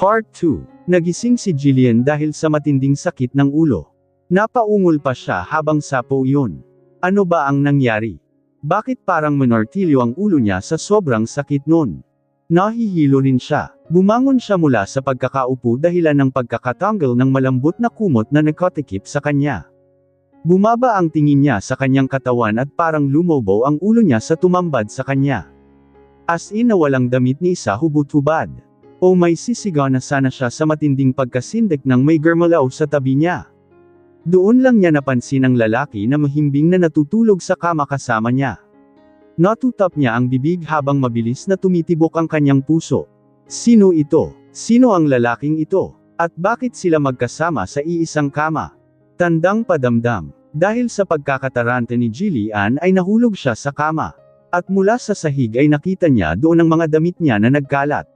Part 2. Nagising si Jillian dahil sa matinding sakit ng ulo. Napaungol pa siya habang sapo iyon. Ano ba ang nangyari? Bakit parang manortilyo ang ulo niya sa sobrang sakit nun? Nahihilo rin siya. Bumangon siya mula sa pagkakaupo dahilan ng pagkakatanggal ng malambot na kumot na nagkatikip sa kanya. Bumaba ang tingin niya sa kanyang katawan at parang lumobo ang ulo niya sa tumambad sa kanya. As in na walang damit ni isa hubot-hubad. O may sisigaw na sana siya sa matinding pagkasindak ng may gumalaw sa tabi niya. Doon lang niya napansin ang lalaki na mahimbing na natutulog sa kama kasama niya. Natutap niya ang bibig habang mabilis na tumitibok ang kanyang puso. Sino ito? Sino ang lalaking ito? At bakit sila magkasama sa iisang kama? Tandang padamdam. Dahil sa pagkakatarante ni Jillian ay nahulog siya sa kama. At mula sa sahig ay nakita niya doon ang mga damit niya na nagkalat.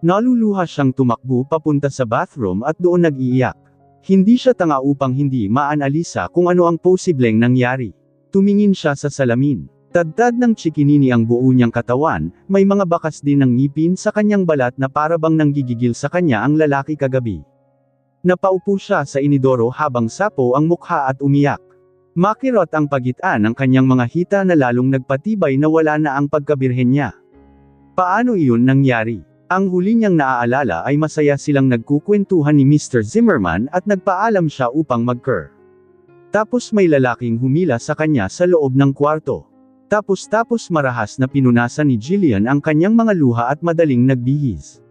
Naluluha siyang tumakbo papunta sa bathroom at doon nag-iiyak. Hindi siya tanga upang hindi maanalisa kung ano ang posibleng nangyari. Tumingin siya sa salamin. Tadtad ng tsikinini ang buo niyang katawan, may mga bakas din ng ngipin sa kanyang balat na parabang nanggigigil sa kanya ang lalaki kagabi. Napaupo siya sa inidoro habang sapo ang mukha at umiyak. Makirot ang pagitan ng kanyang mga hita na lalong nagpatibay na wala na ang pagkabirhen niya. Paano iyon nangyari? Ang huli niyang naaalala ay masaya silang nagkukwentuhan ni Mr. Zimmerman at nagpaalam siya upang mag-ker. Tapos may lalaking humila sa kanya sa loob ng kwarto. Tapos marahas na pinunasan ni Jillian ang kanyang mga luha at madaling nagbihis.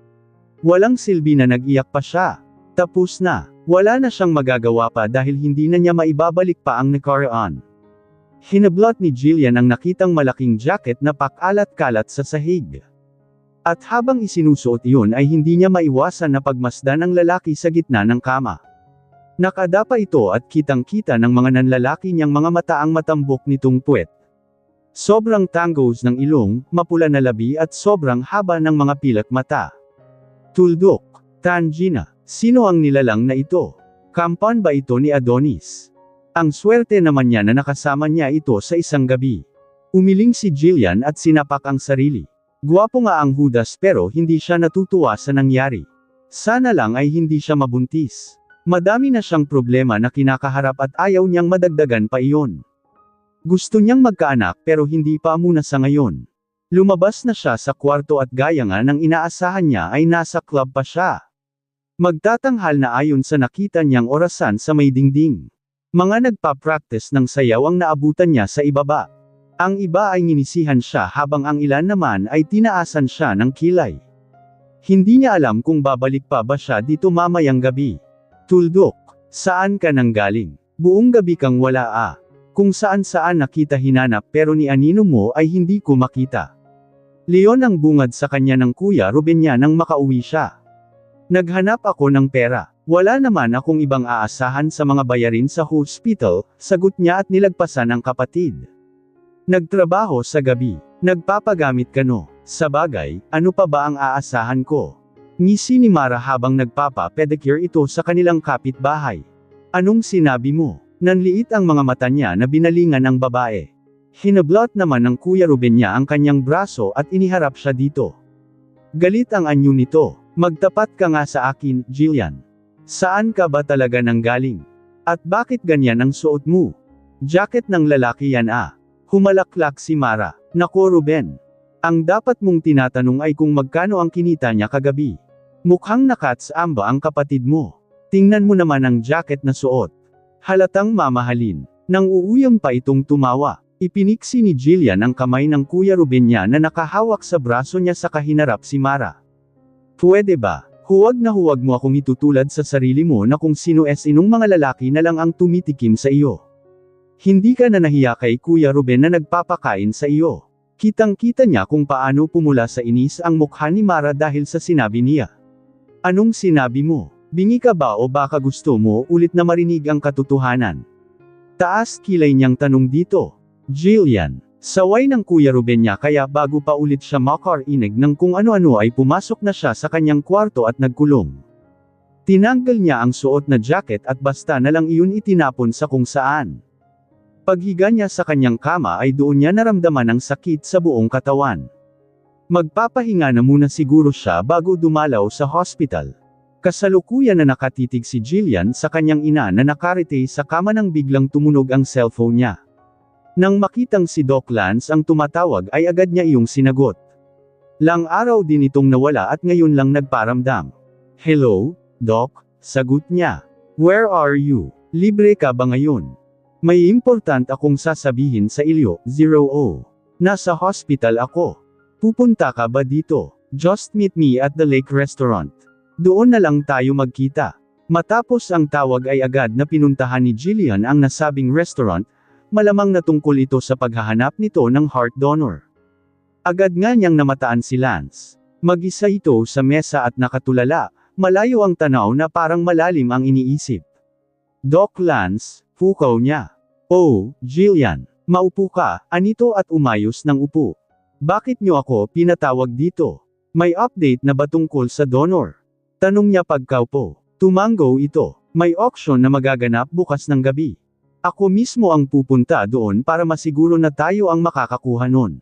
Walang silbi na nag-iyak pa siya. Tapos na. Wala na siyang magagawa pa dahil hindi na niya maibabalik pa ang nakaraan. Hinablot ni Jillian ang nakitang malaking jacket na pakalat-kalat sa sahig. At habang isinusuot iyon ay hindi niya maiwasan na pagmasdan ang lalaki sa gitna ng kama. Nakadapa ito at kitang-kita ng mga nanlalaki niyang mga mata ang matambok nitong puwet. Sobrang tanggos ng ilong, mapula na labi at sobrang haba ng mga pilak mata. Tuldok. Tangina. Sino ang nilalang na ito? Kampan ba ito ni Adonis? Ang swerte naman niya na nakasama niya ito sa isang gabi. Umiling si Jillian at sinapak ang sarili. Gwapo nga ang Judas pero hindi siya natutuwa sa nangyari. Sana lang ay hindi siya mabuntis. Madami na siyang problema na kinakaharap at ayaw niyang madagdagan pa iyon. Gusto niyang magkaanak pero hindi pa muna sa ngayon. Lumabas na siya sa kwarto at gaya nga ng inaasahan niya ay nasa club pa siya. Magtatanghal na ayon sa nakita niyang orasan sa may dingding. Mga nagpa-practice ng sayaw ang naabutan niya sa ibaba. Ang iba ay nginisihan siya habang ang ilan naman ay tinaasan siya ng kilay. Hindi niya alam kung babalik pa ba siya dito mamayang gabi. Tuldok. Saan ka nanggaling? Buong gabi kang wala. Kung saan-saan nakita hinanap pero ni anino mo ay hindi ko makita. Leon ang bungad sa kanya ng Kuya Ruben niya nang makauwi siya. Naghanap ako ng pera. Wala naman akong ibang aasahan sa mga bayarin sa hospital, sagot niya at nilagpasan ang kapatid. Nagtrabaho sa gabi. Nagpapagamit ka no? Sa bagay, ano pa ba ang aasahan ko? Ngisi ni Mara habang nagpapa-pedicure ito sa kanilang kapitbahay. Anong sinabi mo? Nanliit ang mga mata niya na binalingan ng babae. Hinablot naman ng Kuya Ruben niya ang kanyang braso at iniharap siya dito. Galit ang anyo nito. Magtapat ka nga sa akin, Jillian. Saan ka ba talaga nanggaling? At bakit ganyan ang suot mo? Jacket ng lalaki yan Humalaklak si Mara. Nako Ruben. Ang dapat mong tinatanong ay kung magkano ang kinita niya kagabi. Mukhang nakats-amba ang kapatid mo. Tingnan mo naman ang jacket na suot. Halatang mamahalin. Nang uuyam pa itong tumawa. Ipiniksi ni Jillian ang kamay ng Kuya Ruben niya na nakahawak sa braso niya sa kahinarap si Mara. Pwede ba? Huwag na huwag mo akong itutulad sa sarili mo na kung sino-sinong mga lalaki na lang ang tumitikim sa iyo. Hindi ka na nahiya kay Kuya Ruben na nagpapakain sa iyo. Kitang-kita niya kung paano pumula sa inis ang mukha ni Mara dahil sa sinabi niya. Anong sinabi mo? Bingi ka ba o baka gusto mo ulit na marinig ang katotohanan? Taas kilay niyang tanong dito. Jillian. Saway ng Kuya Ruben niya kaya bago pa ulit siya makarinig ng kung ano-ano ay pumasok na siya sa kanyang kwarto at nagkulong. Tinanggal niya ang suot na jacket at basta na lang iyon itinapon sa kung saan. Paghiga niya sa kanyang kama ay doon niya naramdaman ang sakit sa buong katawan. Magpapahinga na muna siguro siya bago dumalaw sa hospital. Kasalukuyan na nakatitig si Jillian sa kanyang ina na nakarete sa kama nang biglang tumunog ang cellphone niya. Nang makitang si Doc Lance ang tumatawag ay agad niya iyong sinagot. Lang araw din itong nawala at ngayon lang nagparamdam. "Hello, Doc," sagot niya. "Where are you? Libre ka ba ngayon? May important akong sasabihin sa iyo." 0 Nasa hospital ako. Pupunta ka ba dito? Just meet me at the Lake Restaurant. Doon na lang tayo magkita. Matapos ang tawag ay agad na pinuntahan ni Jillian ang nasabing restaurant, malamang na tungkol ito sa paghahanap nito ng heart donor. Agad nga niyang namataan si Lance. Mag-isa ito sa mesa at nakatulala, malayo ang tanaw na parang malalim ang iniisip. "Doc Lance," pukaw niya. "Oh, Jillian. Maupo ka," anito at umayos ng upo. "Bakit niyo ako pinatawag dito? May update na ba tungkol sa donor?" Tanong niya pagkaupo. Tumango ito. "May auction na magaganap bukas ng gabi. Ako mismo ang pupunta doon para masiguro na tayo ang makakakuha nun."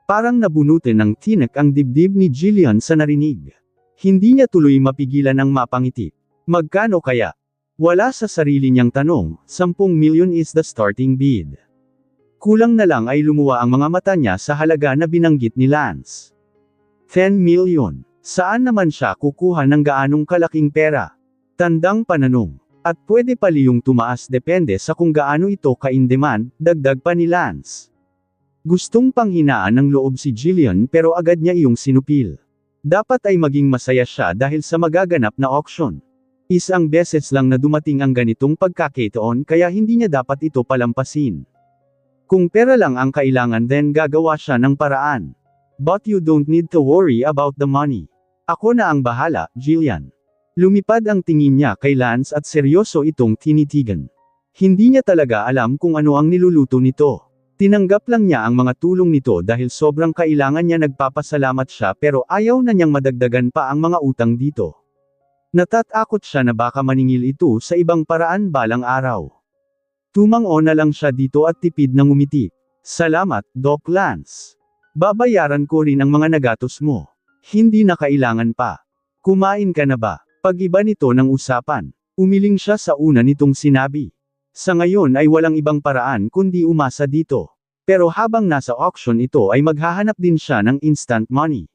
Parang nabunutin ng tinik ang dibdib ni Jillian sa narinig. Hindi niya tuloy mapigilan ang mapangiti. "Magkano kaya?" Wala sa sarili niyang tanong, 10 milyon is the starting bid. Kulang na lang ay lumuwa ang mga mata niya sa halaga na binanggit ni Lance. 10 milyon. Saan naman siya kukuha ng gaanong kalaking pera? Tandang pananong. At pwede pa liyong tumaas depende sa kung gaano ito ka-in-demand, dagdag pa ni Lance. Gustong panghinaan ng loob si Jillian pero agad niya iyong sinupil. Dapat ay maging masaya siya dahil sa magaganap na auction. Isang beses lang na dumating ang ganitong pagkakataon kaya hindi niya dapat ito palampasin. Kung pera lang ang kailangan then gagawa siya ng paraan. But you don't need to worry about the money. Ako na ang bahala, Jillian. Lumipad ang tingin niya kay Lance at seryoso itong tinitigan. Hindi niya talaga alam kung ano ang niluluto nito. Tinanggap lang niya ang mga tulong nito dahil sobrang kailangan niya. Nagpapasalamat siya pero ayaw na niyang madagdagan pa ang mga utang dito. Natatakot siya na baka maningil ito sa ibang paraan balang araw. Tumango na lang siya dito at tipid na ngumiti. "Salamat, Doc Lance. Babayaran ko rin ang mga nagatos mo. Hindi na kailangan pa. Kumain ka na ba?" Pag-iba nito ng usapan. Umiling siya sa una nitong sinabi. Sa ngayon ay walang ibang paraan kundi umasa dito. Pero habang nasa auction ito ay maghahanap din siya ng instant money.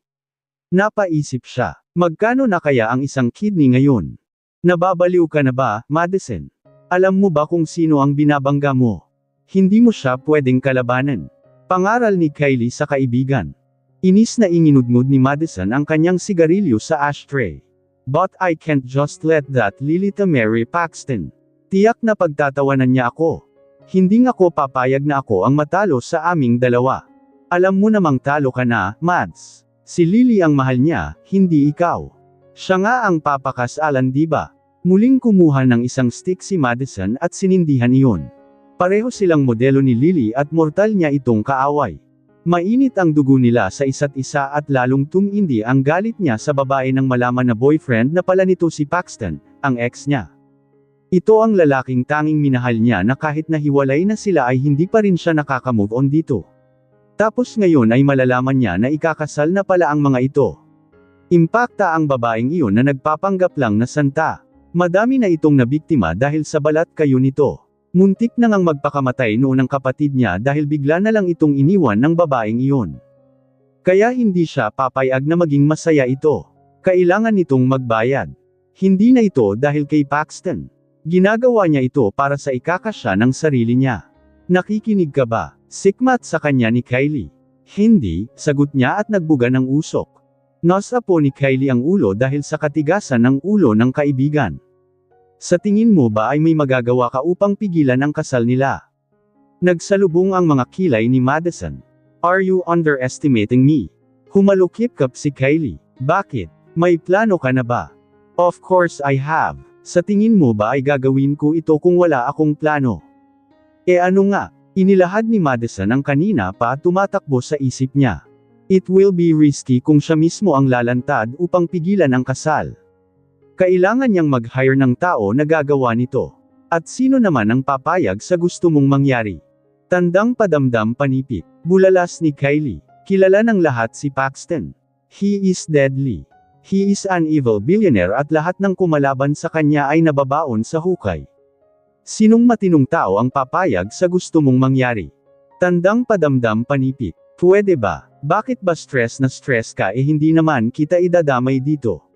Napaisip siya, magkano na kaya ang isang kidney ngayon? Nababaliw ka na ba, Madison? Alam mo ba kung sino ang binabangga mo? Hindi mo siya pwedeng kalabanan. Pangaral ni Kylie sa kaibigan. Inis na inginudngod ni Madison ang kanyang sigarilyo sa ashtray. "But I can't just let that Lily to marry Paxton. Tiyak na pagtatawanan niya ako. Hindi nga ako papayag na ako ang matalo sa aming dalawa. Alam mo namang talo ka na, Mads. Si Lily ang mahal niya, hindi ikaw. Siya nga ang papakasalan di ba?" Muling kumuha ng isang stick si Madison at sinindihan iyon. Pareho silang modelo ni Lily at mortal niya itong kaaway. Mainit ang dugo nila sa isa't isa at lalong tumindi ang galit niya sa babae nang malaman na boyfriend na pala nito si Paxton, ang ex niya. Ito ang lalaking tanging minahal niya na kahit nahiwalay na sila ay hindi pa rin siya nakaka-move on dito. Tapos ngayon ay malalaman niya na ikakasal na pala ang mga ito. Impakta ang babaeng iyon na nagpapanggap lang na santa. Madami na itong nabiktima dahil sa balat kayo nito. Muntik na ngang magpakamatay noon ang kapatid niya dahil bigla na lang itong iniwan ng babaeng iyon. Kaya hindi siya papayag na maging masaya ito. Kailangan nitong magbayad. Hindi na ito dahil kay Paxton. Ginagawa niya ito para sa ikakasya ng sarili niya. Nakikinig ka ba? Sikmat sa kanya ni Kylie. Hindi, sagot niya at nagbuga ng usok. Nasa po ni Kylie ang ulo dahil sa katigasan ng ulo ng kaibigan. Sa tingin mo ba ay may magagawa ka upang pigilan ang kasal nila? Nagsalubong ang mga kilay ni Madison. Are you underestimating me? Humalukip-kap si Kylie. Bakit? May plano ka na ba? Of course I have. Sa tingin mo ba ay gagawin ko ito kung wala akong plano? Ano nga? Inilahad ni Madison ang kanina pa tumatakbo sa isip niya. It will be risky kung siya mismo ang lalantad upang pigilan ang kasal. Kailangan niyang mag-hire ng tao na gagawa nito. At sino naman ang papayag sa gusto mong mangyari? Tandang padamdam panipit. Bulalas ni Kylie. Kilala ng lahat si Paxton. He is deadly. He is an evil billionaire at lahat ng kumalaban sa kanya ay nababaon sa hukay. Sinong matinong tao ang papayag sa gusto mong mangyari? Tandang padamdam panipik. Pwede ba? Bakit ba stress na stress ka hindi naman kita idadamay dito?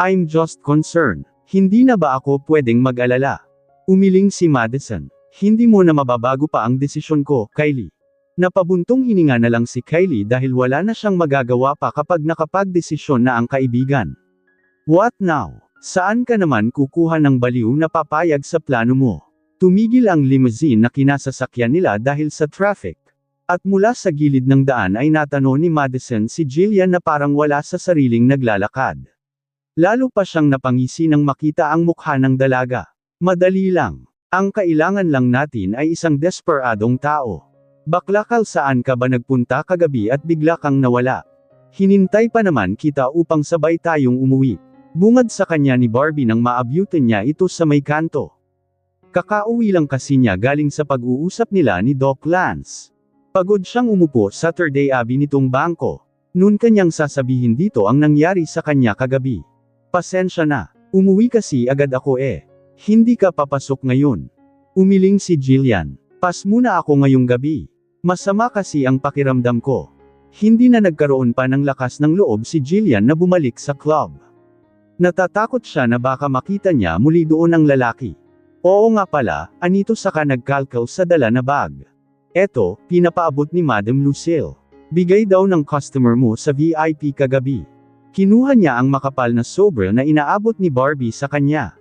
I'm just concerned. Hindi na ba ako pwedeng mag-alala? Umiling si Madison. Hindi mo na mababago pa ang desisyon ko, Kylie. Napabuntong hininga na lang si Kylie dahil wala na siyang magagawa pa kapag nakapagdesisyon na ang kaibigan. What now? Saan ka naman kukuha ng baliw na papayag sa plano mo? Tumigil ang limousine na kinasasakyan nila dahil sa traffic. At mula sa gilid ng daan ay natanong ni Madison si Jillian na parang wala sa sariling naglalakad. Lalo pa siyang napangisi nang makita ang mukha ng dalaga. Madali lang. Ang kailangan lang natin ay isang desperadong tao. Baklakal, saan ka ba nagpunta kagabi at bigla kang nawala? Hinintay pa naman kita upang sabay tayong umuwi. Bungad sa kanya ni Barbie nang maabyutin niya ito sa may kanto. Kakauwi lang kasi niya galing sa pag-uusap nila ni Doc Lance. Pagod siyang umupo sa Third Avenue nitong bangko. Noon kanyang sasabihin dito ang nangyari sa kanya kagabi. Pasensya na. Umuwi kasi agad ako Hindi ka papasok ngayon. Umiling si Jillian. Pas muna ako ngayong gabi. Masama kasi ang pakiramdam ko. Hindi na nagkaroon pa ng lakas ng loob si Jillian na bumalik sa club. Natatakot siya na baka makita niya muli doon ang lalaki. Oo nga pala, anito saka nagkalkal sa dala na bag. Eto, pinapaabot ni Madam Lucille. Bigay daw ng customer mo sa VIP kagabi. Kinuha niya ang makapal na sobre na inaabot ni Barbie sa kanya.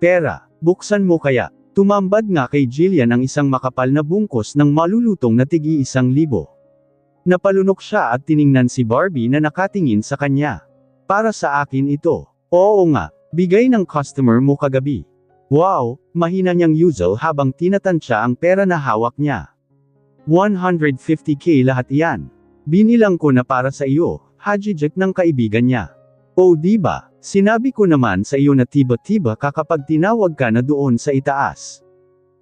Pera, buksan mo kaya. Tumambad nga kay Jillian ang isang makapal na bungkos ng malulutong na tig-1,000. Napalunok siya at tiningnan si Barbie na nakatingin sa kanya. Para sa akin ito. Oo nga, bigay ng customer mo kagabi. Wow, mahina niyang usual habang tinatansya ang pera na hawak niya. 150k lahat iyan. Binilang ko na para sa iyo, hajijek ng kaibigan niya. O diba? Sinabi ko naman sa iyo na tiba-tiba ka kapag tinawag ka na doon sa itaas.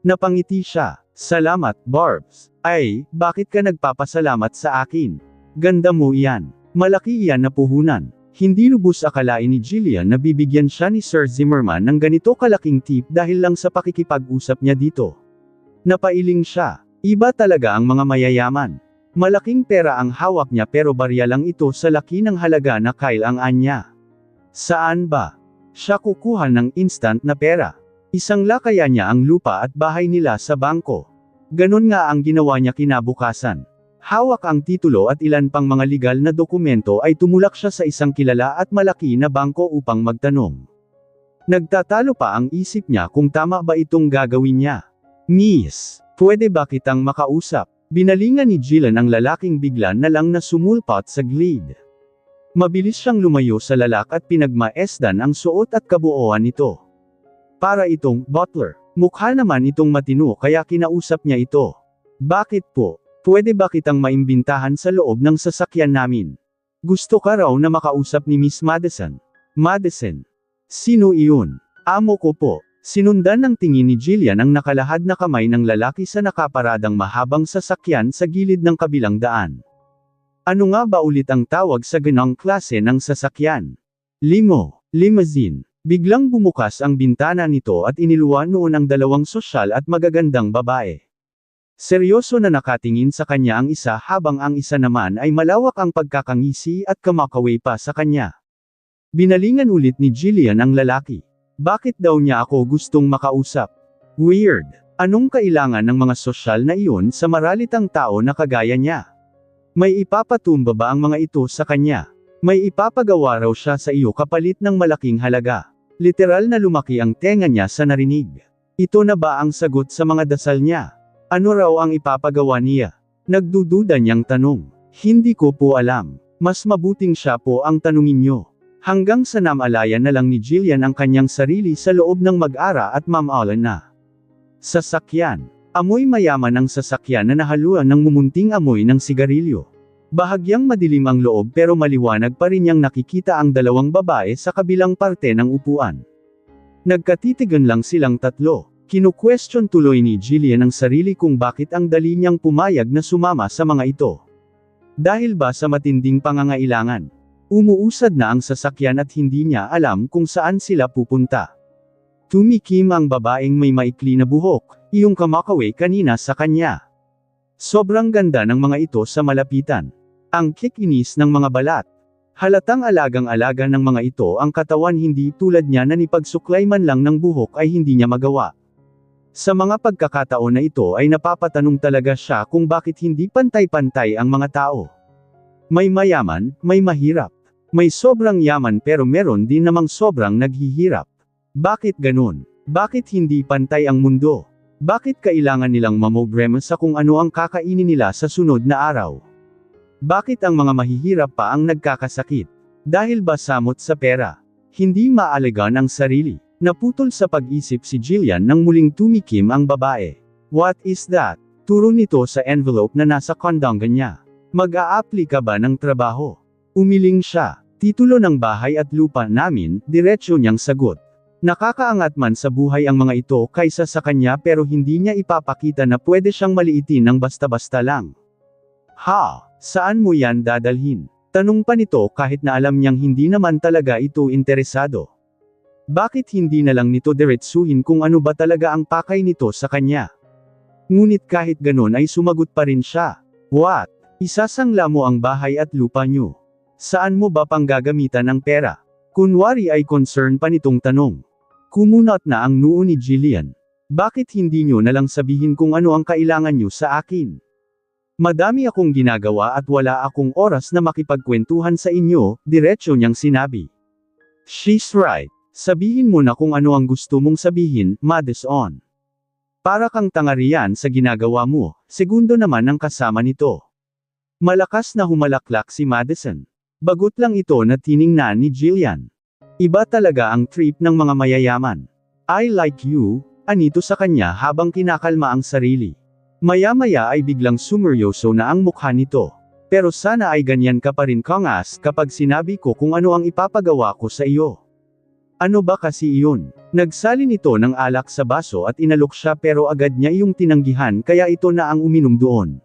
Napangiti siya. Salamat, Barbs. Ay, bakit ka nagpapasalamat sa akin? Ganda mo iyan. Malaki iyan na puhunan. Hindi lubos akalain ni Jillian na bibigyan siya ni Sir Zimmerman ng ganito kalaking tip dahil lang sa pakikipag-usap niya dito. Napailing siya. Iba talaga ang mga mayayaman. Malaking pera ang hawak niya pero barya lang ito sa laki ng halaga na kailangan niya. Saan ba? Siya kukuha ng instant na pera. Isang lakaya niya ang lupa at bahay nila sa bangko. Ganon nga ang ginawa niya kinabukasan. Hawak ang titulo at ilan pang mga legal na dokumento ay tumulak siya sa isang kilala at malaki na bangko upang magtanong. Nagtatalo pa ang isip niya kung tama ba itong gagawin niya. Miss, pwede ba kitang makausap? Binalingan ni Jillian ang lalaking bigla na lang na sumulpat sa gilid. Mabilis siyang lumayo sa lalak at pinagmaesdan ang suot at kabuoan nito. Para itong butler. Mukha naman itong matino kaya kinausap niya ito. Bakit po? Pwede ba kitang maimbintahan sa loob ng sasakyan namin? Gusto ka raw na makausap ni Miss Madison. Madison? Sino iyon? Amo ko po. Sinundan ng tingin ni Jillian ang nakalahad na kamay ng lalaki sa nakaparadang mahabang sasakyan sa gilid ng kabilang daan. Ano nga ba ulit ang tawag sa ganong klase ng sasakyan? Limousine. Biglang bumukas ang bintana nito at iniluwan noon ang dalawang sosyal at magagandang babae. Seryoso na nakatingin sa kanya ang isa habang ang isa naman ay malawak ang pagkakangisi at kamakaway pa sa kanya. Binalingan ulit ni Jillian ang lalaki. Bakit daw niya ako gustong makausap? Weird. Anong kailangan ng mga sosyal na iyon sa maralitang tao na kagaya niya? May ipapatumba ba ang mga ito sa kanya? May ipapagawa raw siya sa iyo kapalit ng malaking halaga. Literal na lumaki ang tenga niya sa narinig. Ito na ba ang sagot sa mga dasal niya? Ano raw ang ipapagawa niya? Nagdududa niyang tanong. Hindi ko po alam. Mas mabuting siya po ang tanungin niyo. Hanggang sa namalayan na lang ni Jillian ang kanyang sarili sa loob ng mag-ara at mamalan na. Sasakyan. Amoy mayaman ang sasakyan na nahaluan ng mumunting amoy ng sigarilyo. Bahagyang madilim ang loob pero maliwanag pa rin niyang nakikita ang dalawang babae sa kabilang parte ng upuan. Nagkatitigan lang silang tatlo. Kinu-question tuloy ni Jillian ang sarili kung bakit ang dali niyang pumayag na sumama sa mga ito. Dahil ba sa matinding pangangailangan? Umuusad na ang sasakyan at hindi niya alam kung saan sila pupunta. Tumikim ang babaeng may maikli na buhok, iyong kamakaway kanina sa kanya. Sobrang ganda ng mga ito sa malapitan. Ang kikinis ng mga balat. Halatang alagang-alaga ng mga ito ang katawan, hindi tulad niya na nipagsuklay man lang ng buhok ay hindi niya magawa. Sa mga pagkakataon na ito ay napapatanong talaga siya kung bakit hindi pantay-pantay ang mga tao. May mayaman, may mahirap. May sobrang yaman pero meron din namang sobrang naghihirap. Bakit ganun? Bakit hindi pantay ang mundo? Bakit kailangan nilang mamogrema sa kung ano ang kakainin nila sa sunod na araw? Bakit ang mga mahihirap pa ang nagkakasakit? Dahil ba samot sa pera? Hindi maalagaan ang sarili. Naputol sa pag-isip si Jillian nang muling tumikim ang babae. What is that? Turo nito sa envelope na nasa kondongan niya. Mag-a-apply ka ba ng trabaho? Umiling siya. Titulo ng bahay at lupa namin, diretsyo niyang sagot. Nakakaangat man sa buhay ang mga ito kaysa sa kanya pero hindi niya ipapakita na pwede siyang maliitin ng basta-basta lang. Ha? Saan mo yan dadalhin? Tanong pa nito kahit na alam niyang hindi naman talaga ito interesado. Bakit hindi na lang nito diretsuhin kung ano ba talaga ang pakay nito sa kanya? Ngunit kahit ganun ay sumagot pa rin siya. What? Isasangla mo ang bahay at lupa niyo. Saan mo ba pang gagamitan ng pera? Kunwari ay concern pa nitong tanong. Kumunot na ang noo ni Jillian. Bakit hindi niyo na lang sabihin kung ano ang kailangan niyo sa akin? Madami akong ginagawa at wala akong oras na makipagkwentuhan sa inyo, diretsyo niyang sinabi. She's right. Sabihin mo na kung ano ang gusto mong sabihin, Madison. Para kang tangarian sa ginagawa mo, segundo naman ang kasama nito. Malakas na humalaklak si Madison. Bagot lang ito na tiningnan ni Jillian. Iba talaga ang trip ng mga mayayaman. I like you, anito sa kanya habang kinakalma ang sarili. Maya-maya ay biglang sumeryoso na ang mukha nito. Pero sana ay ganyan ka pa rin Kongas kapag sinabi ko kung ano ang ipapagawa ko sa iyo. Ano ba kasi iyon? Nagsalin ito ng alak sa baso at inalok siya pero agad niya iyong tinanggihan kaya ito na ang uminom doon.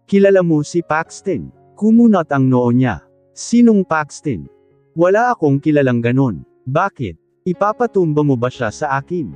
Kilala mo si Paxton? Kumunot ang noo niya. Sinong Paxton? Wala akong kilalang ganon. Bakit? Ipapatumba mo ba siya sa akin?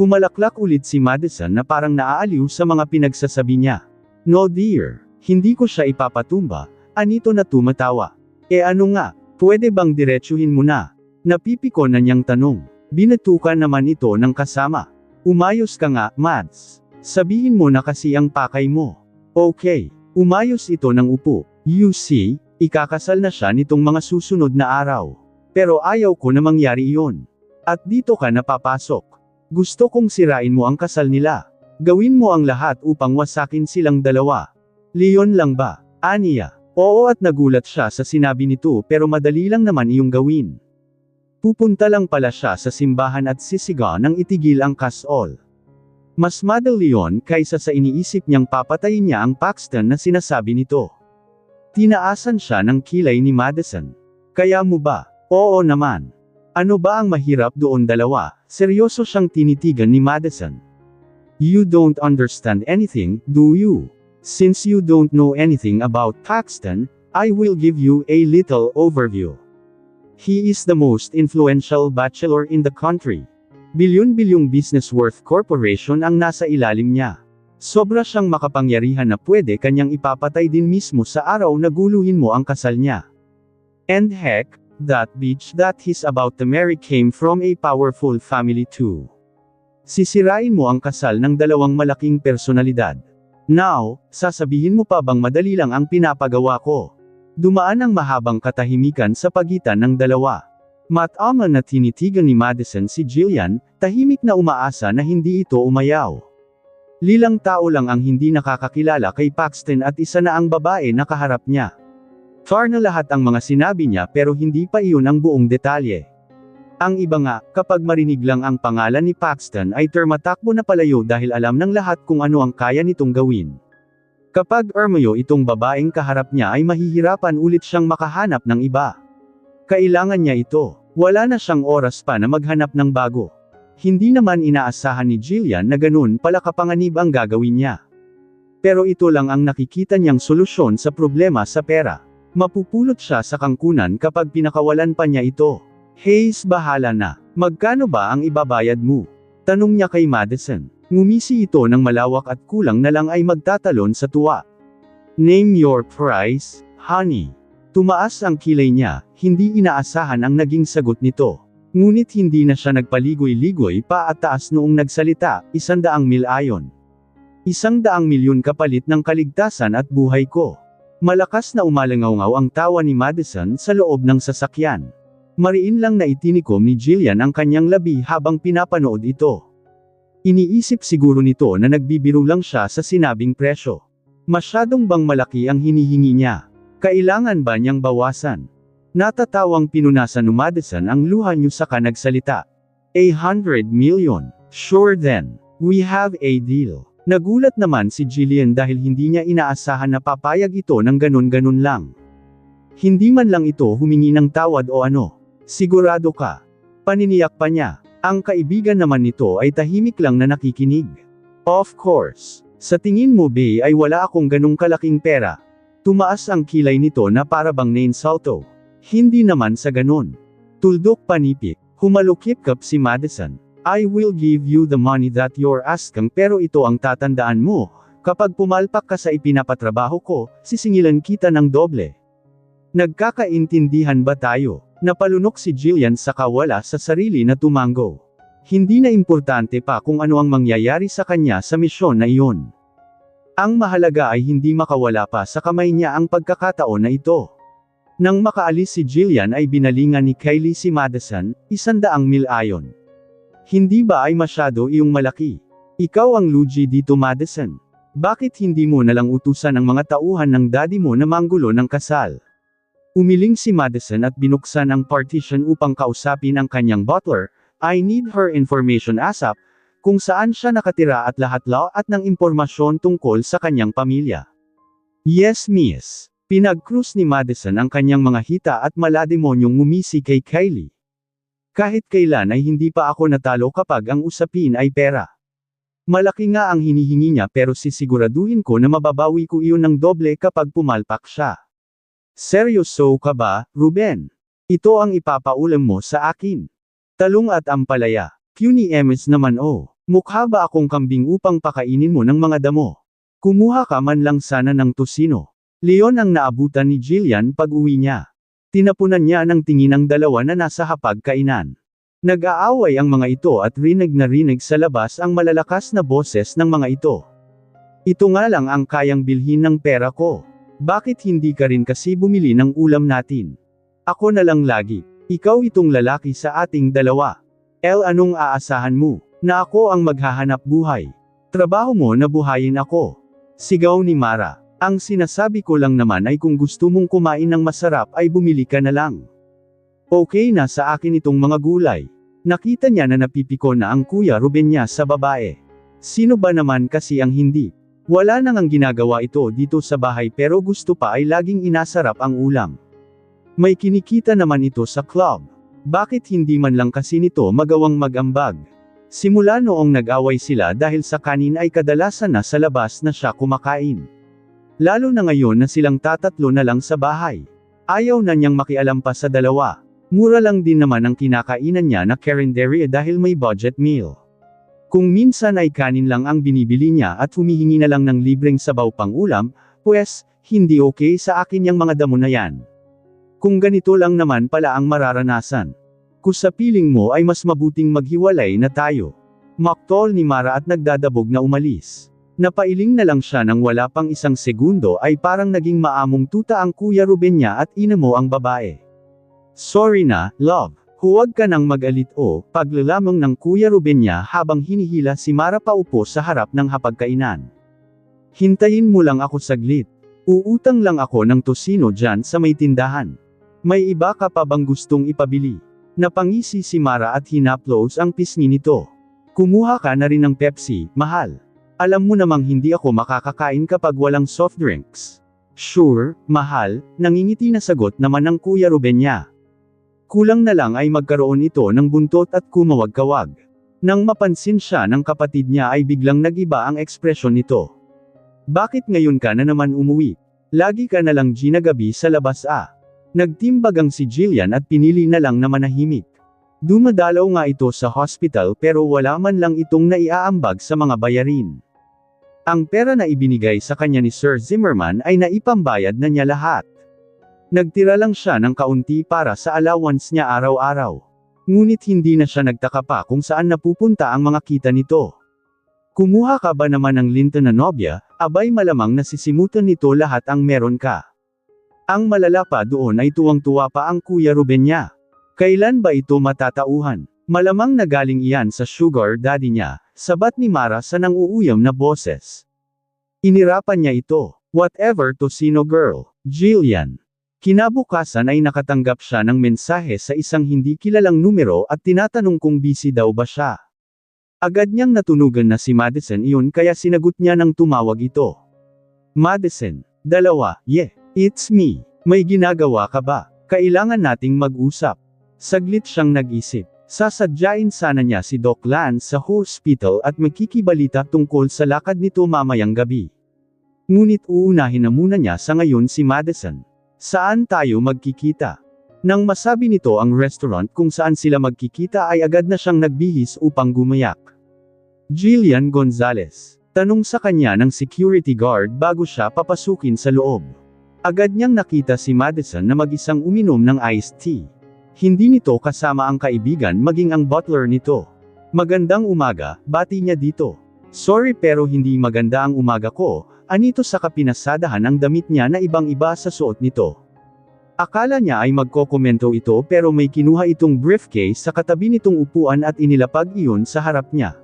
Humalaklak ulit si Madison na parang naaaliw sa mga pinagsasabi niya. No dear, hindi ko siya ipapatumba, anito na tumatawa. Ano nga, pwede bang diretsuhin mo na? Napipiko na niyang tanong. Binatukan naman ito ng kasama. Umayos ka nga, Mads. Sabihin mo na kasi ang pakay mo. Okay, umayos ito ng upo. You see, ikakasal na siya nitong mga susunod na araw. Pero ayaw ko na mangyari iyon. At dito ka napapasok. Gusto kong sirain mo ang kasal nila. Gawin mo ang lahat upang wasakin silang dalawa. Leon lang ba? Aniya. Oo at nagulat siya sa sinabi nito pero madali lang naman iyong gawin. Pupunta lang pala siya sa simbahan at sisiga nang itigil ang kasal. Mas madali yon kaysa sa iniisip niyang papatayin niya ang Paxton na sinasabi nito. Tinaasan siya ng kilay ni Madison. Kaya mo ba? Oo naman. Ano ba ang mahirap doon dalawa? Seryoso siyang tinitigan ni Madison. You don't understand anything, do you? Since you don't know anything about Paxton, I will give you a little overview. He is the most influential bachelor in the country. Bilyon-bilyong business worth corporation ang nasa ilalim niya. Sobra siyang makapangyarihan na pwede kanyang ipapatay din mismo sa araw na guluhin mo ang kasal niya. And heck, that bitch that he's about to marry came from a powerful family too. Sisirain mo ang kasal ng dalawang malaking personalidad. Now, sasabihin mo pa bang madali lang ang pinapagawa ko? Dumaan ang mahabang katahimikan sa pagitan ng dalawa. Matama na tinitigan ni Madison si Jillian, tahimik na umaasa na hindi ito umayaw. Lilang tao lang ang hindi nakakakilala kay Paxton at isa na ang babae na kaharap niya. Far na lahat ang mga sinabi niya pero hindi pa iyon ang buong detalye. Ang iba nga, kapag marinig lang ang pangalan ni Paxton ay tumatakbo na palayo dahil alam ng lahat kung ano ang kaya nitong gawin. Kapag umayo itong babaeng kaharap niya ay mahihirapan ulit siyang makahanap ng iba. Kailangan niya ito. Wala na siyang oras pa na maghanap ng bago. Hindi naman inaasahan ni Jillian na ganun pala kapanganib ang gagawin niya. Pero ito lang ang nakikita niyang solusyon sa problema sa pera. Mapupulot siya sa kangkunan kapag pinakawalan pa niya ito. Hayes, bahala na. Magkano ba ang ibabayad mo? Tanong niya kay Madison. Ngumisi ito ng malawak at kulang na lang ay magtatalon sa tuwa. Name your price, honey. Tumaas ang kilay niya, hindi inaasahan ang naging sagot nito. Ngunit hindi na siya nagpaligoy-ligoy pa at taas noong nagsalita, 100 milyon. 100 milyon kapalit ng kaligtasan at buhay ko. Malakas na umalangaw ang tawa ni Madison sa loob ng sasakyan. Mariin lang na itinikom ni Jillian ang kanyang labi habang pinapanood ito. Iniisip siguro nito na nagbibiro lang siya sa sinabing presyo. Masyadong bang malaki ang hinihingi niya? Kailangan ba niyang bawasan? Natatawang pinunasan ni Madison ang luha niyo saka nagsalita. 100 million. Sure then. We have a deal. Nagulat naman si Jillian dahil hindi niya inaasahan na papayag ito ng ganun-ganun lang. Hindi man lang ito humingi ng tawad o ano. Sigurado ka? Paniniyak pa niya. Ang kaibigan naman nito ay tahimik lang na nakikinig. Of course. Sa tingin mo Bay ay wala akong ganung kalaking pera. Tumaas ang kilay nito na para bang nainsulto. Hindi naman sa ganun. Tuldok panipik, humalukip-kap si Madison. I will give you the money that you're asking pero ito ang tatandaan mo, kapag pumalpak ka sa ipinapatrabaho ko, sisingilan kita ng doble. Nagkakaintindihan ba tayo? Napalunok si Jillian sa kawala sa sarili na tumango. Hindi na importante pa kung ano ang mangyayari sa kanya sa misyon na iyon. Ang mahalaga ay hindi makawala pa sa kamay niya ang pagkakataon na ito. Nang makaalis si Jillian ay binalingan ni Kylie si Madison, 100 milyon. Hindi ba ay masyado iyong malaki? Ikaw ang lugi dito Madison. Bakit hindi mo nalang utusan ang mga tauhan ng daddy mo na manggulo ng kasal? Umiling si Madison at binuksan ang partition upang kausapin ang kanyang butler. I need her information ASAP, kung saan siya nakatira at lahat ng impormasyon tungkol sa kanyang pamilya. Yes miss. Pinag-cruise ni Madison ang kanyang mga hita at malademonyong ngumisi kay Kylie. Kahit kailan ay hindi pa ako natalo kapag ang usapin ay pera. Malaki nga ang hinihingi niya pero sisiguraduhin ko na mababawi ko iyon ng doble kapag pumalpak siya. Seryoso ka ba, Ruben? Ito ang ipapaulam mo sa akin. Talong at ampalaya. Cuny Emes naman mukha ba akong kambing upang pakainin mo ng mga damo? Kumuha ka man lang sana ng tosino. Leon ang naabutan ni Jillian pag-uwi niya. Tinapunan niya ng tingin ang dalawa na nasa hapag-kainan. Nag-aaway ang mga ito at rinig na rinig sa labas ang malalakas na boses ng mga ito. Ito nga lang ang kayang bilhin ng pera ko. Bakit hindi ka rin kasi bumili ng ulam natin? Ako na lang lagi. Ikaw itong lalaki sa ating dalawa. Anong aasahan mo? Na ako ang maghahanap buhay. Trabaho mo na buhayin ako. Sigaw ni Mara. Ang sinasabi ko lang naman ay kung gusto mong kumain ng masarap ay bumili ka na lang. Okay na sa akin itong mga gulay. Nakita niya na napipiko na ang Kuya Ruben niya sa babae. Sino ba naman kasi ang hindi? Wala nang ang ginagawa ito dito sa bahay pero gusto pa ay laging inasarap ang ulam. May kinikita naman ito sa club. Bakit hindi man lang kasi nito magawang mag-ambag? Simula noong nag-away sila dahil sa kanin ay kadalasan na sa labas na siya kumakain. Lalo na ngayon na silang tatatlo na lang sa bahay. Ayaw na niyang makialam pa sa dalawa. Mura lang din naman ang kinakainan niya na carinderia dahil may budget meal. Kung minsan ay kanin lang ang binibili niya at humihingi na lang ng libreng sabaw pang ulam, pues, hindi okay sa akin yang mga damo na yan. Kung ganito lang naman pala ang mararanasan. Kung sa piling mo ay mas mabuting maghiwalay na tayo. Maktol ni Mara at nagdadabog na umalis. Napailing na lang siya nang wala pang isang segundo ay parang naging maamong tuta ang Kuya Ruben niya at ina mo ang babae. Sorry na, love. Huwag ka nang mag-alit paglalamang ng Kuya Ruben niya habang hinihila si Mara paupo sa harap ng hapagkainan. Hintayin mo lang ako saglit. Uutang lang ako ng tosino dyan sa may tindahan. May iba ka pa bang gustong ipabili? Napangisi si Mara at hinaplos ang pisngi nito. Kumuha ka na rin ng Pepsi, mahal. Alam mo namang hindi ako makakakain kapag walang soft drinks. Sure, mahal, nangingiti na sagot naman ng Kuya Ruben niya. Kulang na lang ay magkaroon ito ng buntot at kumawag-kawag. Nang mapansin siya ng kapatid niya ay biglang nagiba ang ekspresyon nito. Bakit ngayon ka na naman umuwi? Lagi ka na lang ginagabi sa labas ah. Nagtimbag ang si Jillian at pinili na lang na manahimik. Dumadalaw nga ito sa hospital pero wala man lang itong naiaambag sa mga bayarin. Ang pera na ibinigay sa kanya ni Sir Zimmerman ay naipambayad na niya lahat. Nagtira lang siya ng kaunti para sa allowance niya araw-araw. Ngunit hindi na siya nagtaka pa kung saan napupunta ang mga kita nito. Kumuha ka ba naman ng linta na nobya, abay malamang nasisimutan nito lahat ang meron ka. Ang malala pa doon ay tuwang-tuwa pa ang Kuya Ruben niya. Kailan ba ito matatauhan? Malamang nagaling iyan sa sugar daddy niya, sabat ni Mara sa nanguuyam na boses. Inirapan niya ito. Whatever to sino girl, Jillian. Kinabukasan ay nakatanggap siya ng mensahe sa isang hindi kilalang numero at tinatanong kung busy daw ba siya. Agad niyang natunugan na si Madison iyon kaya sinagot niya nang tumawag ito. Madison, 2, yeah. It's me. May ginagawa ka ba? Kailangan nating mag-usap. Saglit siyang nag-isip. Sasadyain sana niya si Doc Lance sa hospital at makikibalita tungkol sa lakad nito mamayang gabi. Ngunit uunahin na muna niya sa ngayon si Madison. Saan tayo magkikita? Nang masabi nito ang restaurant kung saan sila magkikita ay agad na siyang nagbihis upang gumayak. Jillian Gonzalez. Tanong sa kanya ng security guard bago siya papasukin sa loob. Agad niyang nakita si Madison na mag-isang uminom ng iced tea. Hindi nito kasama ang kaibigan maging ang butler nito. Magandang umaga, bati niya dito. Sorry pero hindi maganda ang umaga ko, anito sa kapinasadahan ang damit niya na ibang-iba sa suot nito. Akala niya ay magkokomento ito pero may kinuha itong briefcase sa katabi nitong upuan at inilapag iyon sa harap niya.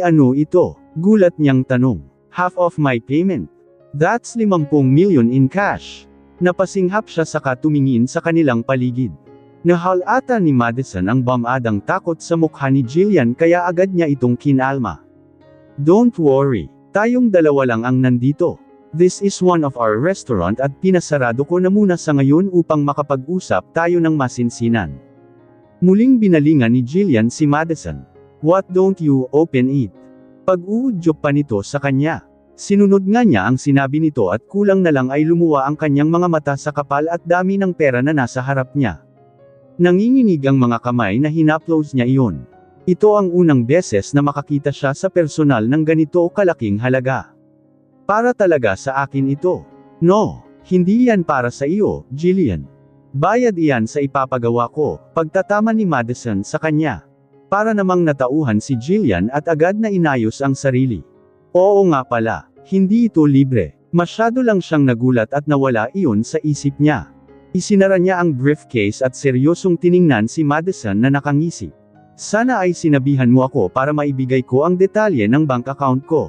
Ano ito? Gulat niyang tanong. Half of my payment. That's 50 million in cash. Napasinghap siya saka tumingin sa kanilang paligid. Nahalata ni Madison ang bamadang takot sa mukha ni Jillian kaya agad niya itong kinalma. Don't worry, tayong dalawa lang ang nandito. This is one of our restaurant at pinasarado ko na muna sa ngayon upang makapag-usap tayo ng masinsinan. Muling binalingan ni Jillian si Madison. What don't you open it? Pag-uudyok pa nito sa kanya. Sinunod nga niya ang sinabi nito at kulang na lang ay lumuwa ang kanyang mga mata sa kapal at dami ng pera na nasa harap niya. Nanginginig ang mga kamay na hinaplos niya iyon. Ito ang unang beses na makakita siya sa personal ng ganito kalaking halaga. Para talaga sa akin ito. No, hindi yan para sa iyo, Jillian. Bayad iyan sa ipapagawa ko, pagtatama ni Madison sa kanya. Para namang natauhan si Jillian at agad na inayos ang sarili. Oo nga pala, hindi ito libre. Masyado lang siyang nagulat at nawala iyon sa isip niya. Isinara niya ang briefcase at seryosong tiningnan si Madison na nakangisi. Sana ay sinabihan mo ako para maibigay ko ang detalye ng bank account ko.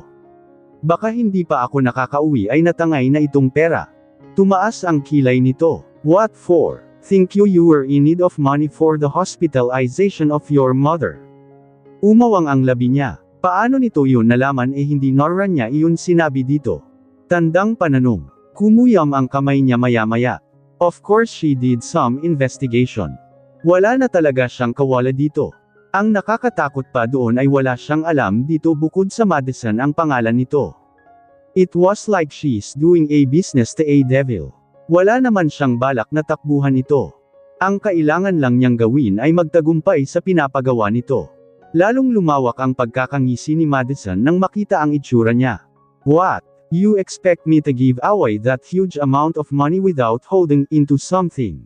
Baka hindi pa ako nakakauwi ay natangay na itong pera. Tumaas ang kilay nito. What for? Think you were in need of money for the hospitalization of your mother? Umawang ang labi niya. Paano nito iyon nalaman hindi Nora niya iyon sinabi dito? Tandang pananong. Kumuyam ang kamay niya maya-maya. Of course she did some investigation. Wala na talaga siyang kawala dito. Ang nakakatakot pa doon ay wala siyang alam dito bukod sa Madison ang pangalan nito. It was like she's doing a business to a devil. Wala naman siyang balak na takbuhan ito. Ang kailangan lang niyang gawin ay magtagumpay sa pinapagawa nito. Lalong lumawak ang pagkakangisi ni Madison nang makita ang itsura niya. What? You expect me to give away that huge amount of money without holding into something?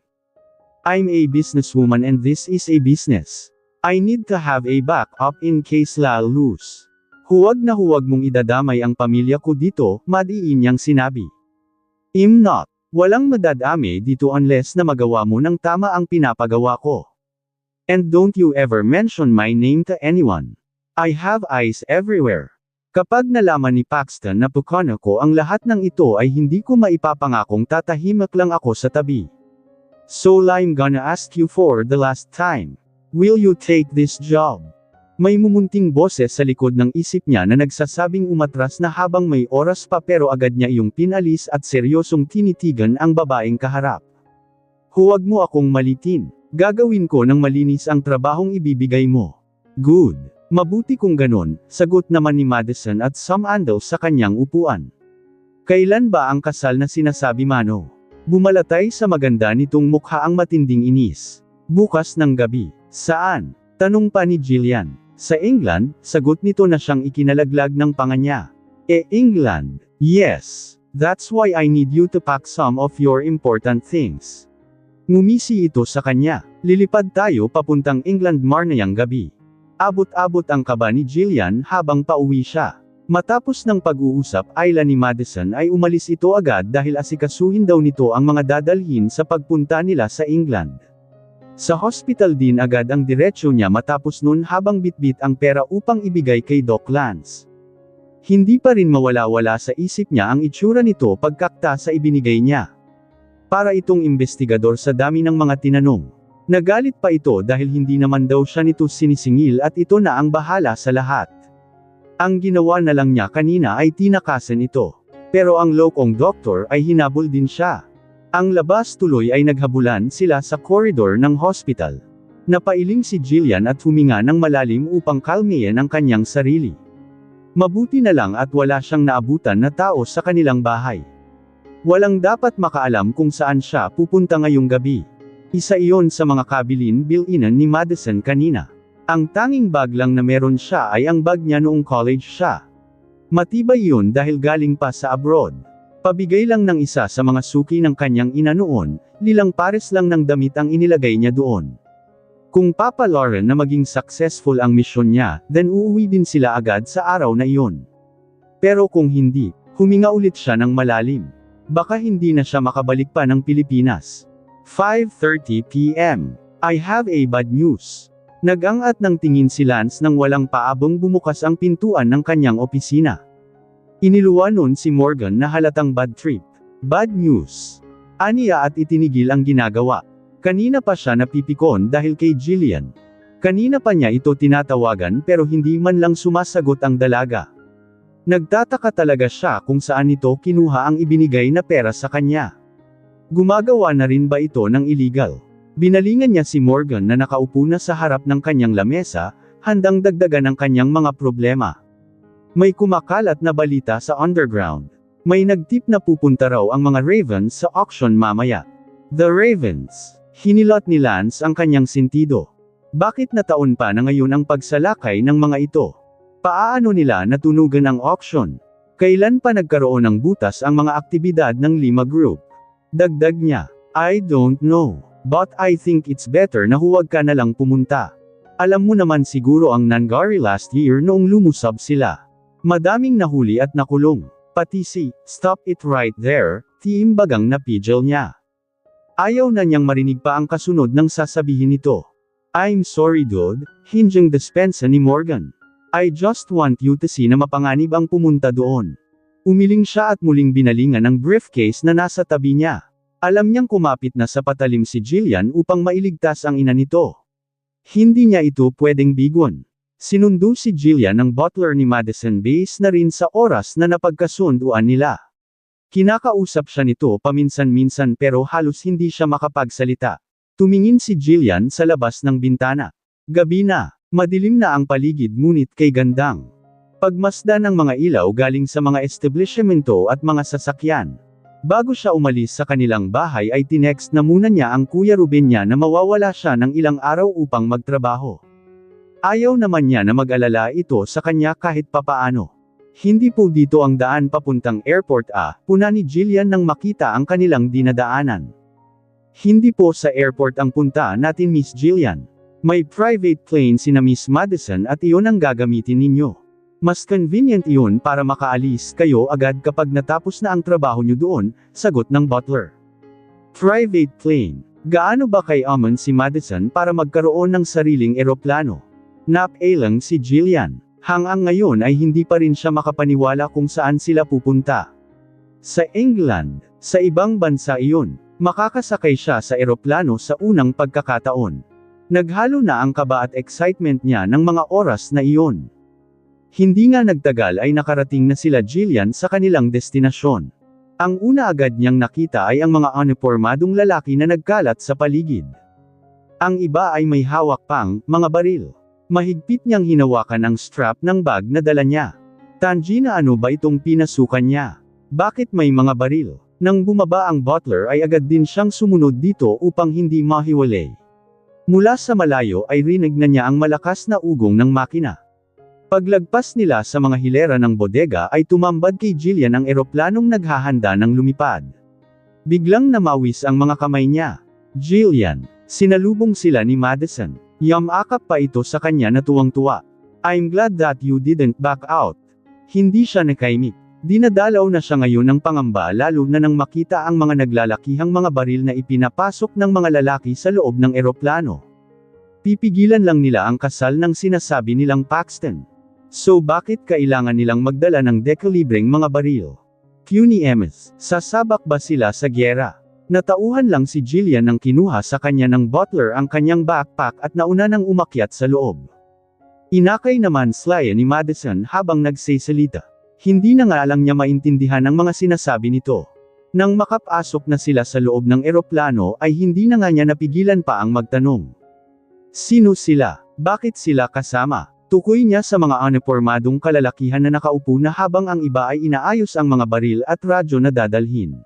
I'm a businesswoman and this is a business. I need to have a backup in case I'll lose. Huwag na huwag mong idadamay ang pamilya ko dito, madiin niyang sinabi. I'm not. Walang madadami dito unless na magawa mo ng tama ang pinapagawa ko. And don't you ever mention my name to anyone. I have eyes everywhere. Kapag nalaman ni Paxton na pukano ko ang lahat ng ito ay hindi ko maipapangakong tatahimik lang ako sa tabi. So I'm gonna ask you for the last time. Will you take this job? May mumunting boses sa likod ng isip niya na nagsasabing umatras na habang may oras pa pero agad niya iyong pinalis at seryosong tinitigan ang babaeng kaharap. Huwag mo akong malitin. Gagawin ko ng malinis ang trabahong ibibigay mo. Good. Mabuti kung ganon, sagot naman ni Madison at sumandal sa kanyang upuan. Kailan ba ang kasal na sinasabi Mano? Bumalatay sa maganda nitong mukha ang matinding inis. Bukas ng gabi. Saan? Tanong pa ni Jillian. Sa England, sagot nito na siyang ikinalaglag ng panga niya. England? Yes. That's why I need you to pack some of your important things. Ngumisi ito sa kanya. Lilipad tayo papuntang England marnayang gabi. Abot-abot ang kaba ni Jillian habang pauwi siya. Matapos ng pag-uusap Ayla ni Madison ay umalis ito agad dahil asikasuhin daw nito ang mga dadalhin sa pagpunta nila sa England. Sa hospital din agad ang diretsyo niya matapos nun habang bitbit ang pera upang ibigay kay Doc Lance. Hindi pa rin mawala-wala sa isip niya ang itsura nito pagkakta sa ibinigay niya. Para itong investigador sa dami ng mga tinanong. Nagalit pa ito dahil hindi naman daw siya nito sinisingil at ito na ang bahala sa lahat. Ang ginawa na lang niya kanina ay tinakasan ito. Pero ang lokong doktor ay hinabol din siya. Ang labas tuloy ay naghabulan sila sa koridor ng hospital. Napailing si Jillian at huminga ng malalim upang kalmihin ang kanyang sarili. Mabuti na lang at wala siyang naabutan na tao sa kanilang bahay. Walang dapat makaalam kung saan siya pupunta ngayong gabi. Isa iyon sa mga kabilin-bilinan ni Madison kanina. Ang tanging bag lang na meron siya ay ang bag niya noong college siya. Matibay yun dahil galing pa sa abroad. Pabigay lang ng isa sa mga suki ng kanyang ina noon, lilang pares lang ng damit ang inilagay niya doon. Kung papalaran na maging successful ang misyon niya, then uuwi din sila agad sa araw na iyon. Pero kung hindi, huminga ulit siya ng malalim. Baka hindi na siya makabalik pa ng Pilipinas. 5:30 p.m. I have a bad news. Nag-angat ng tingin si Lance nang walang paabong bumukas ang pintuan ng kanyang opisina. Iniluwa nun si Morgan na halatang bad trip. Bad news. Aniya at itinigil ang ginagawa. Kanina pa siya napipikon dahil kay Jillian. Kanina pa niya ito tinatawagan pero hindi man lang sumasagot ang dalaga. Nagtataka talaga siya kung saan ito kinuha ang ibinigay na pera sa kanya. Gumagawa na rin ba ito ng illegal? Binalingan niya si Morgan na nakaupo na sa harap ng kanyang lamesa, handang dagdagan ang kanyang mga problema. May kumakalat na balita sa underground. May nagtip na pupunta raw ang mga Ravens sa auction mamaya. The Ravens. Hinilot ni Lance ang kanyang sentido. Bakit na taon pa na ngayon ang pagsalakay ng mga ito? Paano nila natunugan ang auction? Kailan pa nagkaroon ng butas ang mga aktibidad ng Lima Group? Dagdag niya, I don't know. But I think it's better na huwag ka na lang pumunta. Alam mo naman siguro ang nangyari last year noong lumusab sila. Madaming nahuli at nakulong. Pati si, stop it right there, tiimbagang napigil niya. Ayaw na niyang marinig pa ang kasunod ng sasabihin nito. I'm sorry dude, hinjang despensa ni Morgan. I just want you to see na mapanganib ang pumunta doon. Umiling siya at muling binalingan ang briefcase na nasa tabi niya. Alam niyang kumapit na sa patalim si Jillian upang mailigtas ang ina nito. Hindi niya ito pwedeng bigon. Sinundo si Jillian ng butler ni Madison base na rin sa oras na napagkasunduan nila. Kinakausap siya nito paminsan-minsan pero halos hindi siya makapagsalita. Tumingin si Jillian sa labas ng bintana. Gabi na, madilim na ang paligid ngunit kay gandang. Pagmasdan ng mga ilaw galing sa mga establishmento at mga sasakyan. Bago siya umalis sa kanilang bahay ay tinext na muna niya ang Kuya Ruben niya na mawawala siya ng ilang araw upang magtrabaho. Ayaw naman niya na mag-alala ito sa kanya kahit papaano. Hindi po dito ang daan papuntang airport puna ni Jillian nang makita ang kanilang dinadaanan. Hindi po sa airport ang punta natin Miss Jillian. May private plane sina Miss Madison at iyon ang gagamitin ninyo. Mas convenient iyon para makaalis kayo agad kapag natapos na ang trabaho nyo doon, sagot ng butler. Private plane. Gaano ba kay-amon si Madison para magkaroon ng sariling eroplano? Napailang si Jillian. Hanggang ngayon ay hindi pa rin siya makapaniwala kung saan sila pupunta. Sa England, sa ibang bansa iyon, makakasakay siya sa eroplano sa unang pagkakataon. Naghalo na ang kaba at excitement niya ng mga oras na iyon. Hindi nga nagtagal ay nakarating na sila Jillian sa kanilang destinasyon. Ang una agad niyang nakita ay ang mga unipormadong lalaki na nagkalat sa paligid. Ang iba ay may hawak pang mga baril. Mahigpit niyang hinawakan ang strap ng bag na dala niya. Tanji na ano ba itong pinasukan niya? Bakit may mga baril? Nang bumaba ang butler ay agad din siyang sumunod dito upang hindi mahiwalay. Mula sa malayo ay rinig na niya ang malakas na ugong ng makina. Paglagpas nila sa mga hilera ng bodega ay tumambad kay Jillian ang eroplanong naghahanda ng lumipad. Biglang namawis ang mga kamay niya. Jillian, sinalubong sila ni Madison. Yamakap pa ito sa kanya na tuwang-tuwa. I'm glad that you didn't back out. Hindi siya nakaimik. Dinadalaw na siya ngayon ng pangamba lalo na nang makita ang mga naglalakihang mga baril na ipinapasok ng mga lalaki sa loob ng eroplano. Pipigilan lang nila ang kasal ng sinasabi nilang Paxton. So bakit kailangan nilang magdala ng dekalibreng mga baril? Cuny Emes, sasabak ba sila sa gyera? Natauhan lang si Jillian nang kinuha sa kanya ng butler ang kanyang backpack at nauna nang umakyat sa loob. Inakay naman Slya ni Madison habang nagsasalita. Hindi na nga lang niya maintindihan ang mga sinasabi nito. Nang makapasok na sila sa loob ng eroplano ay hindi na nga niya napigilan pa ang magtanong. Sino sila? Bakit sila kasama? Tukoy niya sa mga unipormadong kalalakihan na nakaupo na habang ang iba ay inaayos ang mga baril at radyo na dadalhin.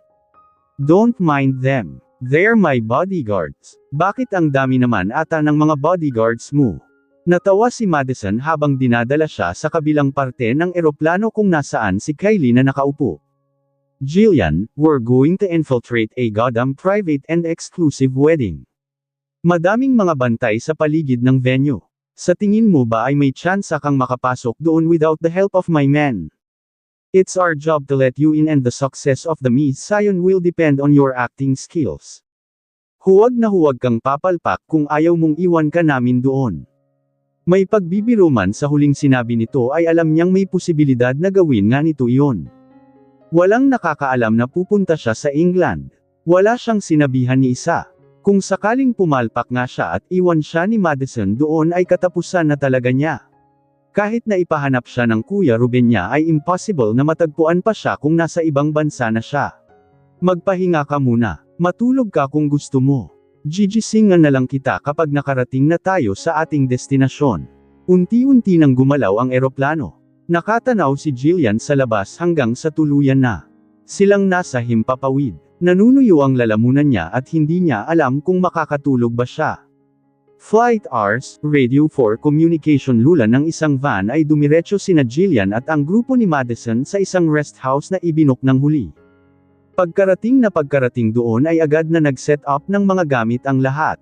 Don't mind them. They're my bodyguards. Bakit ang dami naman ata ng mga bodyguards mo? Natawa si Madison habang dinadala siya sa kabilang parte ng eroplano kung nasaan si Kylie na nakaupo. Jillian, we're going to infiltrate a goddamn private and exclusive wedding. Madaming mga bantay sa paligid ng venue. Sa tingin mo ba ay may tsansa kang makapasok doon without the help of my men? It's our job to let you in and the success of the mission will depend on your acting skills. Huwag na huwag kang papalpak kung ayaw mong iwan ka namin doon. May pagbibiro man sa huling sinabi nito ay alam niyang may posibilidad na gawin nga nito iyon. Walang nakakaalam na pupunta siya sa England. Wala siyang sinabihan ni isa. Kung sakaling pumalpak nga siya at iwan siya ni Madison doon ay katapusan na talaga niya. Kahit na ipahanap siya ng Kuya Ruben niya ay impossible na matagpuan pa siya kung nasa ibang bansa na siya. Magpahinga ka muna. Matulog ka kung gusto mo. Gigisingan na lang kita kapag nakarating na tayo sa ating destinasyon. Unti-unti nang gumalaw ang eroplano. Nakatanaw si Jillian sa labas hanggang sa tuluyan na. Silang nasa himpapawid. Nanunuyo ang lalamunan niya at hindi niya alam kung makakatulog ba siya. Flight hours, Radio 4 Communication lula ng isang van ay dumiretso sina Jillian at ang grupo ni Madison sa isang rest house na ibinok ng huli. Pagkarating doon ay agad na nag-set up ng mga gamit ang lahat.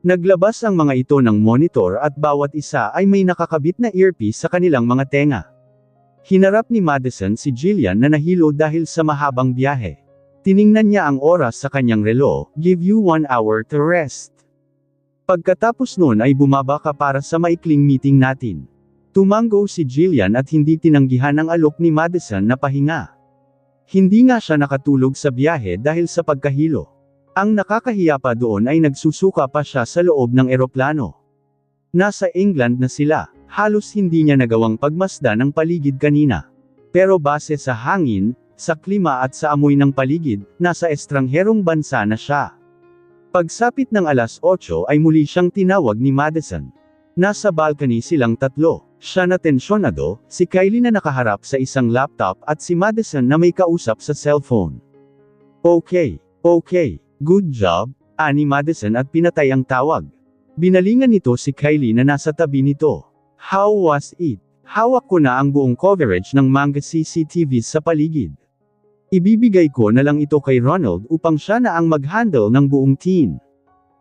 Naglabas ang mga ito ng monitor at bawat isa ay may nakakabit na earpiece sa kanilang mga tenga. Hinarap ni Madison si Jillian na nahilo dahil sa mahabang biyahe. Tiningnan niya ang oras sa kanyang relo, give you 1 hour to rest. Pagkatapos nun ay bumaba ka para sa maikling meeting natin. Tumango si Jillian at hindi tinanggihan ang alok ni Madison na pahinga. Hindi nga siya nakatulog sa biyahe dahil sa pagkahilo. Ang nakakahiya pa doon ay nagsusuka pa siya sa loob ng eroplano. Nasa England na sila, halos hindi niya nagawang pagmasdan ng paligid kanina. Pero base sa hangin, sa klima at sa amoy ng paligid, nasa estrangherong bansa na siya. Pagsapit ng alas 8 ay muli siyang tinawag ni Madison. Nasa balcony silang tatlo. Siya na tensyonado, si Kylie na nakaharap sa isang laptop at si Madison na may kausap sa cellphone. Okay, good job, ani Madison at pinatay ang tawag. Binalingan nito si Kylie na nasa tabi nito. How was it? Hawak ko na ang buong coverage ng mga CCTV sa paligid. Ibibigay ko na lang ito kay Ronald upang siya na ang mag-handle ng buong team.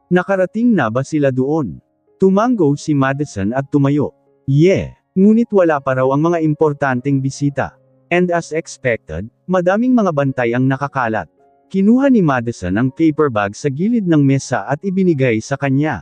Nakarating na ba sila doon? Tumango si Madison at tumayo. Yeah, ngunit wala pa raw ang mga importanteng bisita. And as expected, madaming mga bantay ang nakakalat. Kinuha ni Madison ang paper bag sa gilid ng mesa at ibinigay sa kanya.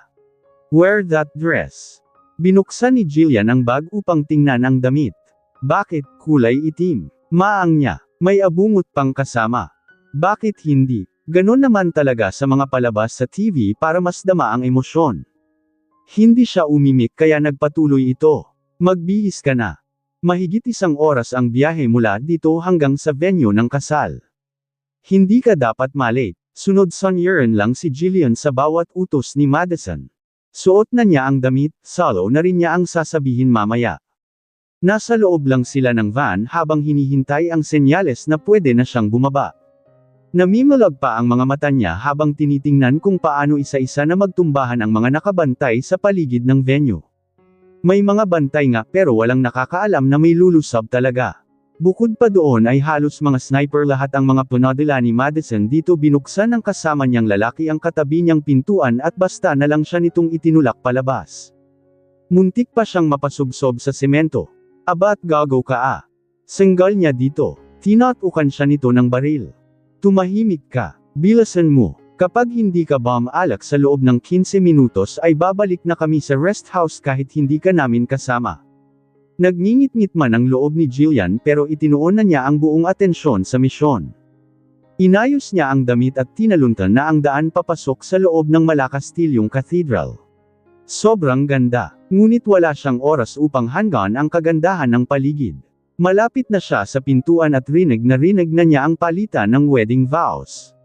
Wear that dress. Binuksan ni Jillian ang bag upang tingnan ang damit. Bakit kulay itim? Maang niya. May abungot pang kasama. Bakit hindi? Ganon naman talaga sa mga palabas sa TV para mas dama ang emosyon. Hindi siya umimik kaya nagpatuloy ito. Magbihis ka na. Mahigit 1 oras ang biyahe mula dito hanggang sa venue ng kasal. Hindi ka dapat malate. Sunod sonyeran lang si Jillian sa bawat utos ni Madison. Suot na niya ang damit, solo na rin niya ang sasabihin mamaya. Nasa loob lang sila ng van habang hinihintay ang senyales na pwede na siyang bumaba. Namimulag pa ang mga mata niya habang tinitingnan kung paano isa-isa na magtumbahan ang mga nakabantay sa paligid ng venue. May mga bantay nga pero walang nakakaalam na may lulusab talaga. Bukod pa doon ay halos mga sniper lahat ang mga punadila ni Madison dito. Binuksan ng kasama niyang lalaki ang katabi niyang pintuan at basta na lang siya nitong itinulak palabas. Muntik pa siyang mapasubsob sa semento. Abat gago ka ah. Senggal niya dito. Tinatukan siya nito ng baril. Tumahimik ka. Bilasan mo. Kapag hindi ka alak sa loob ng 15 minutos ay babalik na kami sa rest house kahit hindi ka namin kasama. Nagngingit-ngit man ang loob ni Jillian pero itinuon na niya ang buong atensyon sa misyon. Inayos niya ang damit at tinaluntan na ang daan papasok sa loob ng Malakastilyong Cathedral. Sobrang ganda. Ngunit wala siyang oras upang hanggan ang kagandahan ng paligid. Malapit na siya sa pintuan at rinig na niya ang palitan ng wedding vows.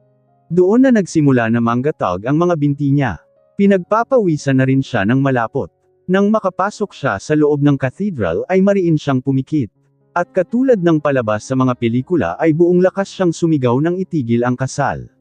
Doon na nagsimula na manggatag ang mga binti niya. Pinagpapawisan na rin siya ng malapot. Nang makapasok siya sa loob ng cathedral ay mariin siyang pumikit. At katulad ng palabas sa mga pelikula ay buong lakas siyang sumigaw nang itigil ang kasal.